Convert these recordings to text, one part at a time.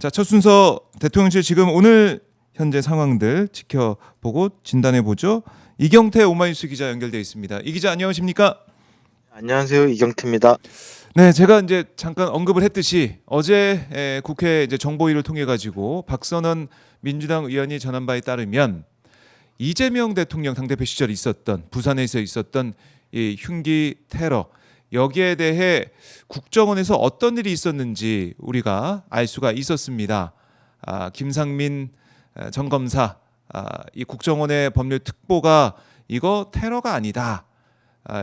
자, 첫 순서 대통령실 지금 오늘 현재 상황들 지켜보고 진단해 보죠. 이경태 오마이뉴스 기자 연결돼 있습니다. 이 기자 안녕하십니까? 안녕하세요. 이경태입니다. 네, 제가 이제 잠깐 언급을 했듯이 어제 국회 이제 정보위를 통해 가지고 박선원 민주당 의원이 전한 바에 따르면 이재명 대통령 당대표 시절에 있었던 부산에서 있었던 이 흉기 테러 여기에 대해 국정원에서 어떤 일이 있었는지 우리가 알 수가 있었습니다. 김상민 전 검사, 이 국정원의 법률 특보가 이거 테러가 아니다.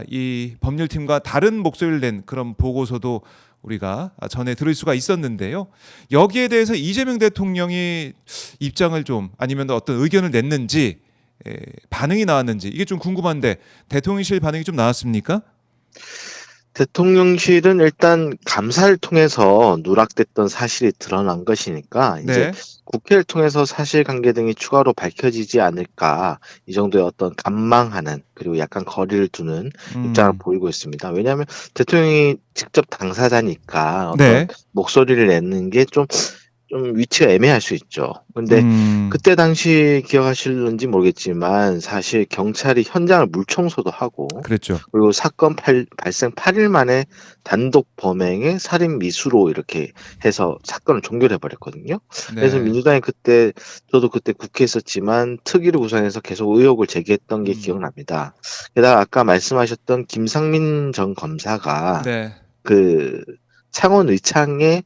이 법률팀과 다른 목소리를 낸 그런 보고서도 우리가 전에 들을 수가 있었는데요. 여기에 대해서 이재명 대통령이 입장을 좀 아니면 어떤 의견을 냈는지 반응이 나왔는지 이게 좀 궁금한데 대통령실 반응이 좀 나왔습니까? 대통령실은 일단 감사를 통해서 누락됐던 사실이 드러난 것이니까 이제 네. 국회를 통해서 사실관계 등이 추가로 밝혀지지 않을까 이 정도의 어떤 관망하는 그리고 약간 거리를 두는 입장을 보이고 있습니다. 왜냐하면 대통령이 직접 당사자니까 어떤 네. 목소리를 내는 게 좀 위치가 애매할 수 있죠. 근데 그때 당시 기억하실는지 모르겠지만 사실 경찰이 현장을 물청소도 하고 그랬죠. 그리고 사건 발생 8일 만에 단독 범행의 살인 미수로 이렇게 해서 사건을 종결해 버렸거든요. 그래서 네. 민주당이 그때 저도 그때 국회에 있었지만 특위를 구성해서 계속 의혹을 제기했던 게 기억납니다. 게다가 아까 말씀하셨던 김상민 전 검사가 네. 그 창원 의창에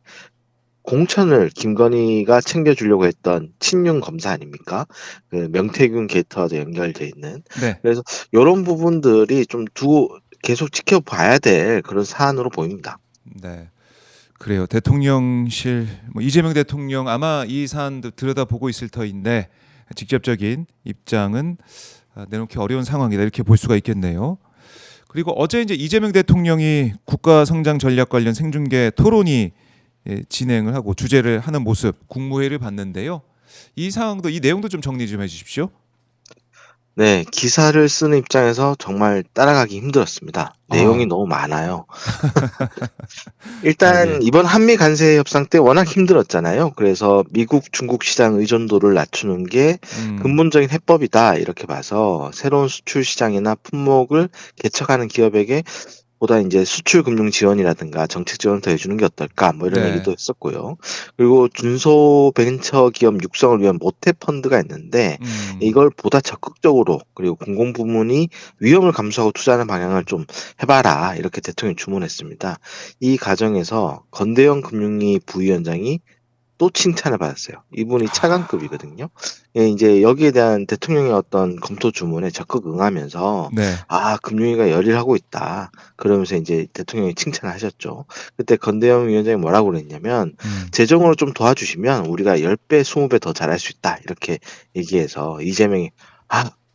공천을 김건희가 챙겨주려고 했던 친윤 검사 아닙니까? 그 명태균 게이트와도 연결돼 있는. 네. 그래서 이런 부분들이 좀 계속 지켜봐야 될 그런 사안으로 보입니다. 네. 그래요. 대통령실 이재명 대통령 아마 이 사안도 들여다보고 있을 터인데 직접적인 입장은 내놓기 어려운 상황이다 이렇게 볼 수가 있겠네요. 그리고 어제 이제 이재명 대통령이 국가 성장 전략 관련 생중계 토론이 진행을 하고 주재를 하는 모습 국무회의를 봤는데요. 이 상황도 이 내용도 좀 정리 좀 해주십시오. 네, 기사를 쓰는 입장에서 정말 따라가기 힘들었습니다. 내용이 너무 많아요. 일단 예. 이번 한미 관세 협상 때 워낙 힘들었잖아요. 그래서 미국, 중국 시장 의존도를 낮추는 게 근본적인 해법이다 이렇게 봐서 새로운 수출 시장이나 품목을 개척하는 기업에게 보다 이제 수출 금융 지원이라든가 정책 지원을 더 해주는 게 어떨까 뭐 이런 네. 얘기도 했었고요. 그리고 중소벤처 기업 육성을 위한 모태 펀드가 있는데 이걸 보다 적극적으로 그리고 공공부문이 위험을 감수하고 투자하는 방향을 좀 해봐라 이렇게 대통령이 주문했습니다. 이 과정에서 건대영 금융위 부위원장이 또 칭찬을 받았어요. 이분이 차관급이거든요. 예, 이제 여기에 대한 대통령의 어떤 검토 주문에 적극 응하면서 네. 금융위가 열일하고 있다. 그러면서 이제 대통령이 칭찬을 하셨죠. 그때 건대영 위원장이 뭐라고 그랬냐면 재정으로 좀 도와주시면 우리가 10배, 20배 더 잘할 수 있다. 이렇게 얘기해서 이재명이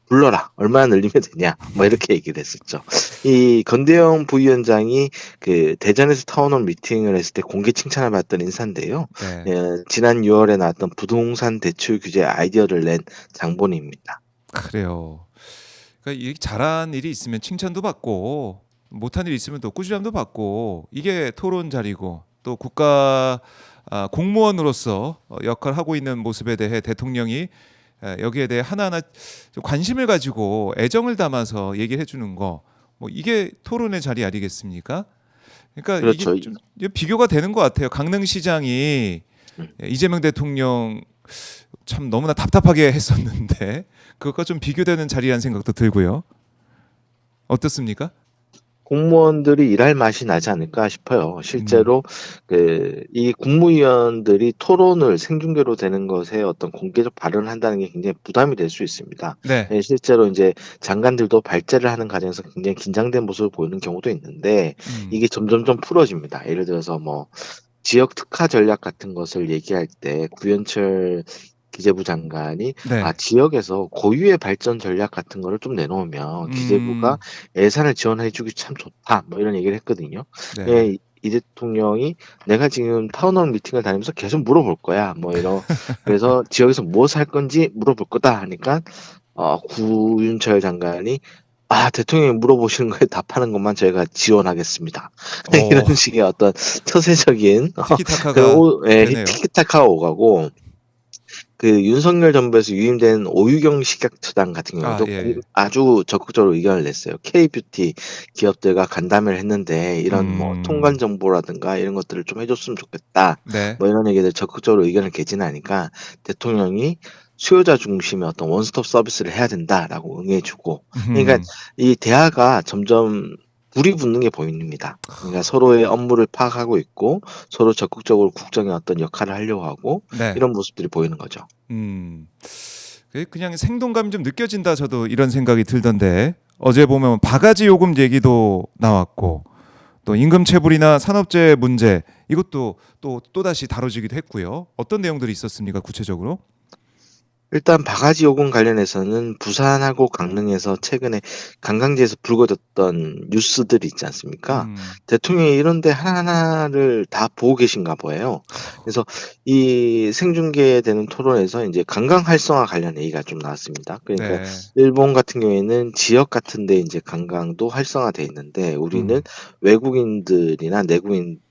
불러라. 얼마나 늘리면 되냐. 뭐 이렇게 얘기를 했었죠. 이 건대영 부위원장이 그 대전에서 타운홀 미팅을 했을 때 공개 칭찬을 받던 인사인데요. 네. 예, 지난 6월에 나왔던 부동산 대출 규제 아이디어를 낸 장본인입니다. 그래요. 그러니까 이 잘한 일이 있으면 칭찬도 받고 못한 일이 있으면 또 꾸지람도 받고 이게 토론 자리고 또 국가 공무원으로서 역할을 하고 있는 모습에 대해 대통령이 여기에 대해 하나하나 관심을 가지고 애정을 담아서 얘기를 해주는 거 이게 토론의 자리 아니겠습니까? 그러니까 그렇죠. 이게 좀 비교가 되는 것 같아요. 강릉시장이 음. 이재명 대통령 참 너무나 답답하게 했었는데 그것과 좀 비교되는 자리라는 생각도 들고요. 어떻습니까? 공무원들이 일할 맛이 나지 않을까 싶어요. 실제로 이 국무위원들이 토론을 생중계로 되는 것에 어떤 공개적 발언을 한다는 게 굉장히 부담이 될 수 있습니다. 네. 예, 실제로 이제 장관들도 발제를 하는 과정에서 굉장히 긴장된 모습을 보이는 경우도 있는데 이게 점점점 풀어집니다. 예를 들어서 뭐 지역 특화 전략 같은 것을 얘기할 때 구현철 기재부 장관이 네. 지역에서 고유의 발전 전략 같은 거를 좀 내놓으면 기재부가 예산을 지원해 주기 참 좋다. 뭐 이런 얘기를 했거든요. 네. 예, 이 대통령이 내가 지금 타운홀 미팅을 다니면서 계속 물어볼 거야. 뭐 그래서 지역에서 무엇을 할 건지 물어볼 거다 하니까 구윤철 장관이 대통령이 물어보시는 거에 답하는 것만 저희가 지원하겠습니다. 어, 이런 식의 어떤 처세적인 티키타카가 되네요. 티키타카 오가고 그 윤석열 정부에서 유임된 오유경 식약처장 같은 아, 경우도 예, 예. 아주 적극적으로 의견을 냈어요. K뷰티 기업들과 간담회를 했는데 이런 뭐 통관 정보라든가 이런 것들을 좀 해줬으면 좋겠다. 네. 뭐 이런 얘기들 적극적으로 의견을 개진하니까 대통령이 수요자 중심의 어떤 원스톱 서비스를 해야 된다라고 응해주고, 그러니까 음, 이 대화가 점점 불이 붙는 게 보입니다. 그러니까 서로의 업무를 파악하고 있고 서로 적극적으로 국정의 어떤 역할을 하려고 하고 네. 이런 모습들이 보이는 거죠. 음. 그냥 생동감이 좀 느껴진다. 저도 이런 생각이 들던데 어제 보면 바가지 요금 얘기도 나왔고 또 임금 체불이나 산업재해 문제 이것도 또다시 다뤄지기도 했고요. 어떤 내용들이 있었습니까? 구체적으로? 일단 바가지 요금 관련해서는 부산하고 강릉에서 최근에 관광지에서 불거졌던 뉴스들이 있지 않습니까? 음. 대통령이 이런 데 하나하나를 다 보고 계신가 보여요. 그래서 이 생중계되는 토론에서 이제 관광 활성화 관련 얘기가 좀 나왔습니다. 그러니까 네. 일본 같은 경우에는 지역 같은 데 이제 관광도 활성화돼 있는데 우리는 음. 외국인들이나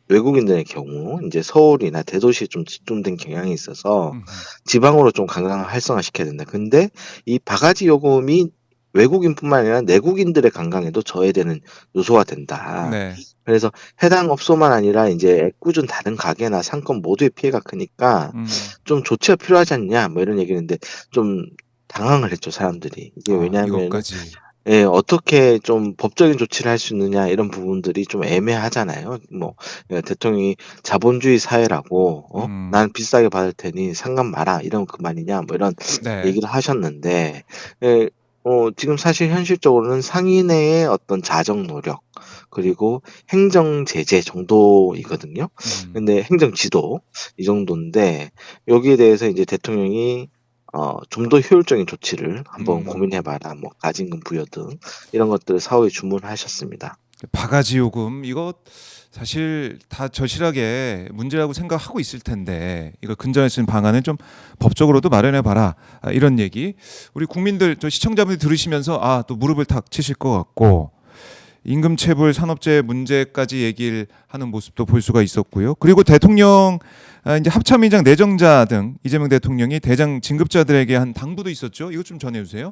외국인들의 경우 이제 서울이나 대도시에 좀 집중된 경향이 있어서 음. 지방으로 좀 관광을 활성화시켜야 된다. 근데 이 바가지 요금이 외국인뿐만 아니라 내국인들의 관광에도 저해되는 요소가 된다. 네. 그래서 해당 업소만 아니라 이제 애꿎은 다른 가게나 상권 모두의 피해가 크니까 음. 좀 조치가 필요하지 않냐 뭐 이런 얘기했는데 좀 당황을 했죠, 사람들이. 이게 아, 왜냐하면은 이것까지. 어떻게 좀 법적인 조치를 할 수 있느냐 이런 부분들이 좀 애매하잖아요. 뭐 대통령이 자본주의 사회라고 음. "난 비싸게 받을 테니 상관 마라." 이런 그 말이냐 뭐 이런 네. 얘기를 하셨는데, 예 지금 사실 현실적으로는 상인의 어떤 자정 노력 그리고 행정 제재 정도이거든요. 음. 근데 행정 지도 이 정도인데 여기에 대해서 이제 대통령이 좀 더 효율적인 조치를 한번 음. 고민해 봐라. 뭐 가진금 부여 등 이런 것들을 사후에 주문하셨습니다. 바가지 요금 이거 사실 다 절실하게 문제라고 생각하고 있을 텐데 이걸 근절할 수 있는 방안은 좀 법적으로도 마련해 봐라. 아, 이런 얘기 우리 국민들 저 시청자분들 들으시면서 또 무릎을 탁 치실 것 같고 임금 체불 산업재해 문제까지 얘기를 하는 모습도 볼 수가 있었고요. 그리고 대통령 이제 합참의장 내정자 등 이재명 대통령이 대장 진급자들에게 한 당부도 있었죠. 이것 좀 전해 주세요.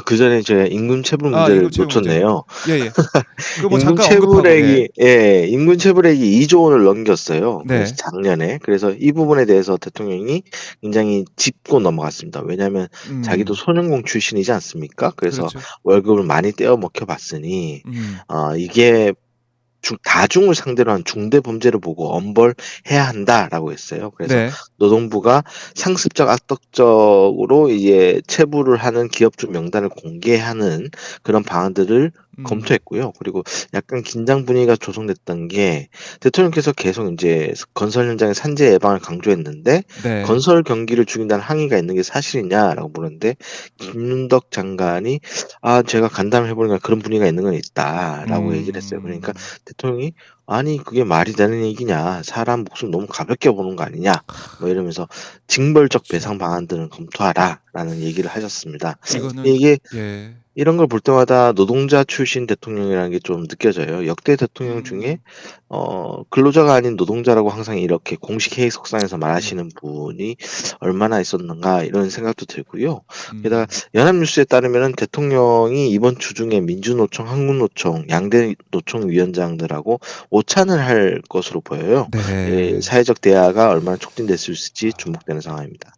그전에 제가 임금 체불 임금 문제를 체불 문제. 놓쳤네요. 예예. 그 뭐 잠깐 언급하고 네. 임금 체불액이 2조 원을 넘겼어요. 그래서 네. 작년에. 그래서 이 부분에 대해서 대통령이 굉장히 짚고 넘어갔습니다. 왜냐하면 자기도 음. 소년공 출신이지 않습니까? 그래서 그렇죠. 월급을 많이 떼어 먹혀 봤으니 음. 이게 다중을 상대로 한 중대 범죄를 보고 엄벌해야 한다라고 했어요. 그래서 네. 노동부가 상습적 악덕적으로 이제 체불을 하는 기업주 명단을 공개하는 그런 방안들을 음. 검토했고요. 그리고 약간 긴장 분위기가 조성됐던 게 대통령께서 계속 이제 건설 현장의 산재 예방을 강조했는데 네. 건설 경기를 죽인다는 항의가 있는 게 사실이냐라고 물었는데 김윤덕 장관이 제가 간담을 해보니까 그런 분위기가 있는 건 있다라고 얘기를 했어요. 그러니까 음. 대통령이 "아니 그게 말이 되는 얘기냐. 사람 목숨 너무 가볍게 보는 거 아니냐." 뭐 이러면서 "징벌적 그렇죠. 배상 방안들은 검토하라."라는 얘기를 하셨습니다. 이거는 이게 예. 이런 걸 볼 때마다 노동자 출신 대통령이라는 게 좀 느껴져요. 역대 대통령 중에 음. 근로자가 아닌 노동자라고 항상 이렇게 공식 회의석상에서 예. 말하시는 분이 얼마나 있었는가 이런 생각도 들고요. 게다가 음. 연합뉴스에 따르면은 대통령이 이번 주 중에 민주노총, 한국노총 양대 노총 위원장들하고 오찬을 할 것으로 보여요. 네. 사회적 대화가 얼마나 촉진될 수 있을지 주목되는 상황입니다.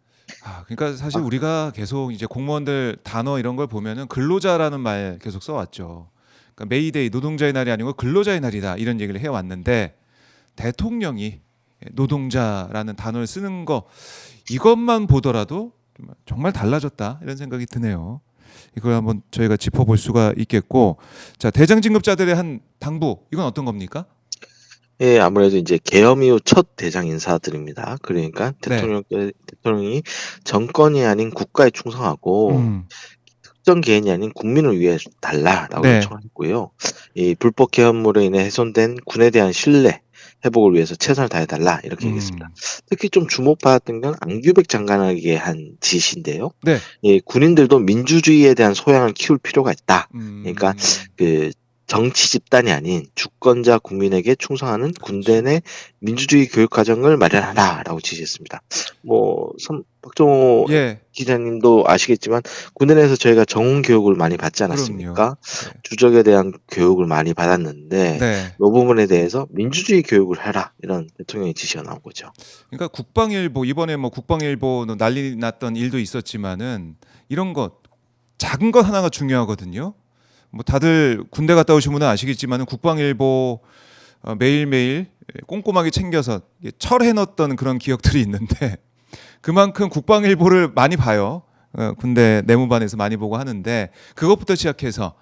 그러니까 사실 아 우리가 계속 이제 공무원들 단어 이런 걸 보면은 근로자라는 말 계속 써 왔죠. 그러니까 메이데이 노동자의 날이 아니고 근로자의 날이다 이런 얘기를 해 왔는데 대통령이 노동자라는 단어를 쓰는 거 이것만 보더라도 정말 달라졌다 이런 생각이 드네요. 이걸 한번 저희가 짚어볼 수가 있겠고, 자 대장 진급자들의 한 당부 이건 어떤 겁니까? 아무래도 이제 계엄 이후 첫 대장 인사들입니다. 그러니까 네. 대통령이 정권이 아닌 국가에 충성하고 음. 특정 개인이 아닌 국민을 위해 달라라고 네. 요청했고요. 이 불법 계엄으로 인해 훼손된 군에 대한 신뢰, 회복을 위해서 최선을 다해달라 이렇게 얘기했습니다. 특히 좀 주목받았던 건 안규백 장관에게 한 지시인데요. 네. 예, 군인들도 민주주의에 대한 소양을 키울 필요가 있다. 그러니까 음. 그 정치 집단이 아닌 주권자 국민에게 충성하는 군대 내 민주주의 교육 과정을 마련하라라고 지시했습니다. 박정호 예. 기자님도 아시겠지만 군대 내에서 저희가 정훈 교육을 많이 받지 그럼요. 않았습니까? 네. 주적에 대한 교육을 많이 받았는데 네. 이 부분에 대해서 민주주의 교육을 해라 이런 대통령의 지시가 나온 거죠. 그러니까 국방일보 이번에 뭐 국방일보 난리 났던 일도 있었지만은 이런 것 작은 것 하나가 중요하거든요. 뭐 다들 군대 갔다 오신 분은 아시겠지만은 국방일보 매일매일 꼼꼼하게 챙겨서 철해 넣었던 그런 기억들이 있는데 그만큼 국방일보를 많이 봐요. 군대 내무반에서 많이 보고 하는데 그것부터 시작해서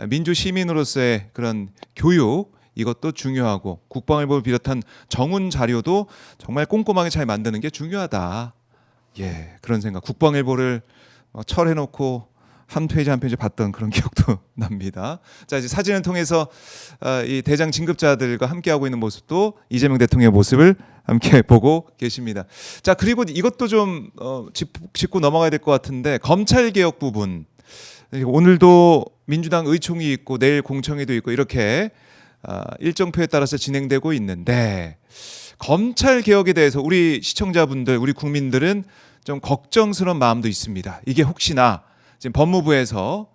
민주 시민으로서의 그런 교육 이것도 중요하고 국방일보를 비롯한 정훈 자료도 정말 꼼꼼하게 잘 만드는 게 중요하다. 예, 그런 생각. 국방일보를 철해놓고 한 페이지 한 페이지 봤던 그런 기억도 납니다. 자, 이제 사진을 통해서 이 대장 진급자들과 함께하고 있는 모습도 이재명 대통령의 모습을 함께 보고 계십니다. 자, 그리고 이것도 좀 짚고 넘어가야 될 것 같은데 검찰 개혁 부분. 오늘도 민주당 의총이 있고 내일 공청회도 있고 이렇게 일정표에 따라서 진행되고 있는데 검찰 개혁에 대해서 우리 시청자분들, 우리 국민들은 좀 걱정스러운 마음도 있습니다. 이게 혹시나 지금 법무부에서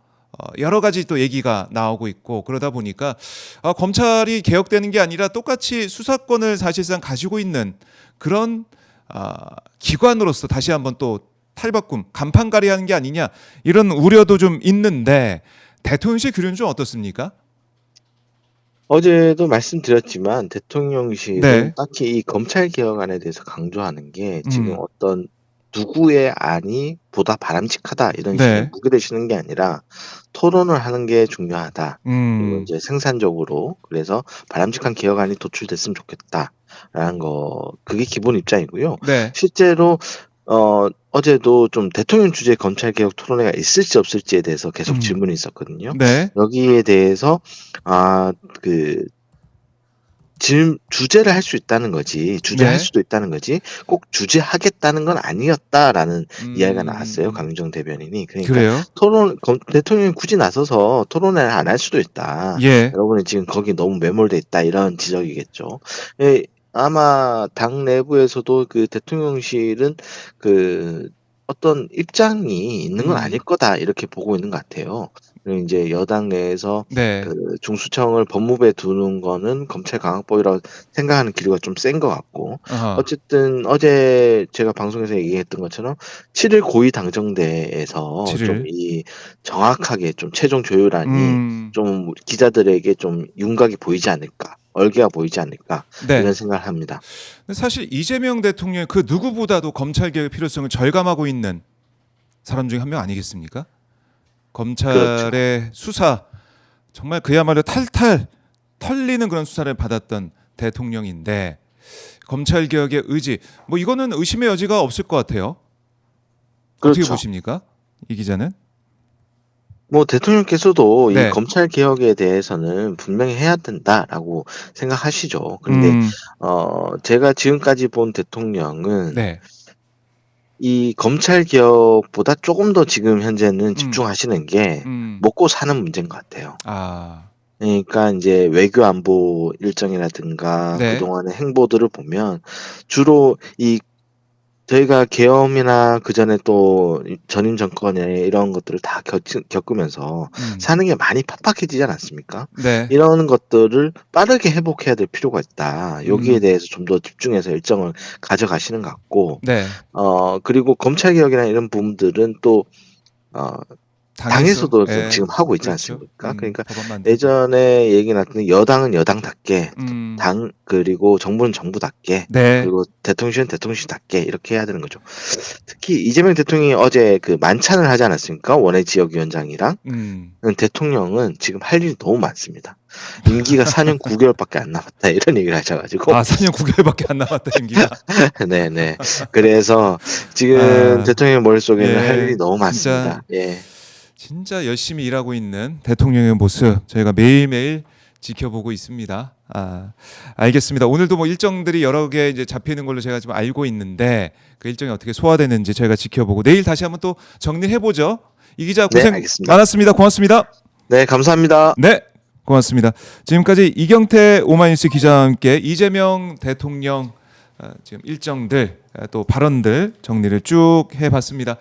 여러 가지 또 얘기가 나오고 있고 그러다 보니까 검찰이 개혁되는 게 아니라 똑같이 수사권을 사실상 가지고 있는 그런 기관으로서 다시 한번 또 탈바꿈, 간판가리하는 게 아니냐 이런 우려도 좀 있는데 대통령실 규례는 좀 어떻습니까? 어제도 말씀드렸지만 대통령실은 네. 딱히 이 검찰 개혁안에 대해서 강조하는 게 지금 음. 어떤 누구의 안이 보다 바람직하다 이런 식으로 네. 무게되시는 게 아니라 토론을 하는 게 중요하다. 그리고 음. 이제 생산적으로 그래서 바람직한 개혁안이 도출됐으면 좋겠다라는 거 그게 기본 입장이고요. 네. 실제로 어제도 좀 대통령 주재 검찰 개혁 토론회가 있을지 없을지에 대해서 계속 질문이 있었거든요. 네. 여기에 대해서 그 주재를 할 수 있다는 거지, 주재할 네. 수도 있다는 거지, 꼭 주재하겠다는 건 아니었다라는 이야기가 나왔어요. 음. 강윤정 대변인이. 그러니까 그래요? 대통령이 굳이 나서서 토론회를 안 할 수도 있다. 예. 여러분이 지금 거기 너무 매몰돼 있다 이런 지적이겠죠. 예, 아마 당 내부에서도 그 대통령실은 그 어떤 입장이 있는 건 아닐 거다 이렇게 보고 있는 것 같아요. 그리고 이제 여당 내에서 네. 그 중수청을 법무부에 두는 거는 검찰 강화법이라고 생각하는 기류가 좀 센 것 같고 아하. 어쨌든 어제 제가 방송에서 얘기했던 것처럼 7일 고위 당정대에서 7일. 좀 이 정확하게 좀 최종 조율안이 좀 기자들에게 좀 윤곽이 보이지 않을까, 얼개가 보이지 않을까 네. 이런 생각을 합니다. 근데 사실 이재명 대통령 그 누구보다도 검찰 개혁의 필요성을 절감하고 있는 사람 중에 한 명 아니겠습니까? 검찰의 수사 정말 그야말로 탈탈 털리는 그런 수사를 받았던 대통령인데 검찰 개혁의 의지 뭐 이거는 의심의 여지가 없을 것 같아요. 어떻게 그렇죠. 보십니까? 이 기자는? 뭐 대통령께서도 네. 이 검찰 개혁에 대해서는 분명히 해야 된다라고 생각하시죠. 그런데 제가 지금까지 본 대통령은 네. 이 검찰 개혁보다 조금 더 지금 현재는 집중하시는 게 먹고 사는 문제인 것 같아요. 아. 그러니까 이제 외교 안보 일정이라든가 네. 그동안의 행보들을 보면 주로 이 저희가 계엄이나 그전에 또 전임 정권의 이런 것들을 다 겪으면서 사는 게 많이 팍팍해지지 않았습니까? 네. 이런 것들을 빠르게 회복해야 될 필요가 있다. 여기에 대해서 좀 더 집중해서 일정을 가져가시는 것 같고, 네. 그리고 검찰 개혁이나 이런 부분들은 또 당에서도 예. 지금 하고 있지 그렇죠. 않습니까? 그러니까 법안 만들고. 예전에 얘기 나왔던 여당은 여당답게 당 그리고 정부는 정부답게 네. 그리고 대통령실은 대통령실답게 이렇게 해야 되는 거죠. 특히 이재명 대통령이 어제 그 만찬을 하지 않았습니까? 원외 지역위원장이랑 대통령은 지금 할 일이 너무 많습니다. 임기가 4년 9개월밖에 안 남았다 이런 얘기를 하셔가지고 4년 9개월밖에 안 남았다 임기가. 네네. 그래서 지금 대통령 머릿속에는 할 일이 너무 많습니다. 예. 진짜 열심히 일하고 있는 대통령의 모습 저희가 매일매일 지켜보고 있습니다. 알겠습니다. 오늘도 뭐 일정들이 여러 개 이제 잡히는 걸로 제가 지금 알고 있는데 그 일정이 어떻게 소화되는지 저희가 지켜보고 내일 다시 한번 또 정리해 보죠. 이 기자 고생 알겠습니다. 많았습니다. 고맙습니다. 네, 감사합니다. 네, 고맙습니다. 지금까지 이경태 오마이뉴스 기자와 함께 이재명 대통령 지금 일정들 또 발언들 정리를 쭉 해봤습니다.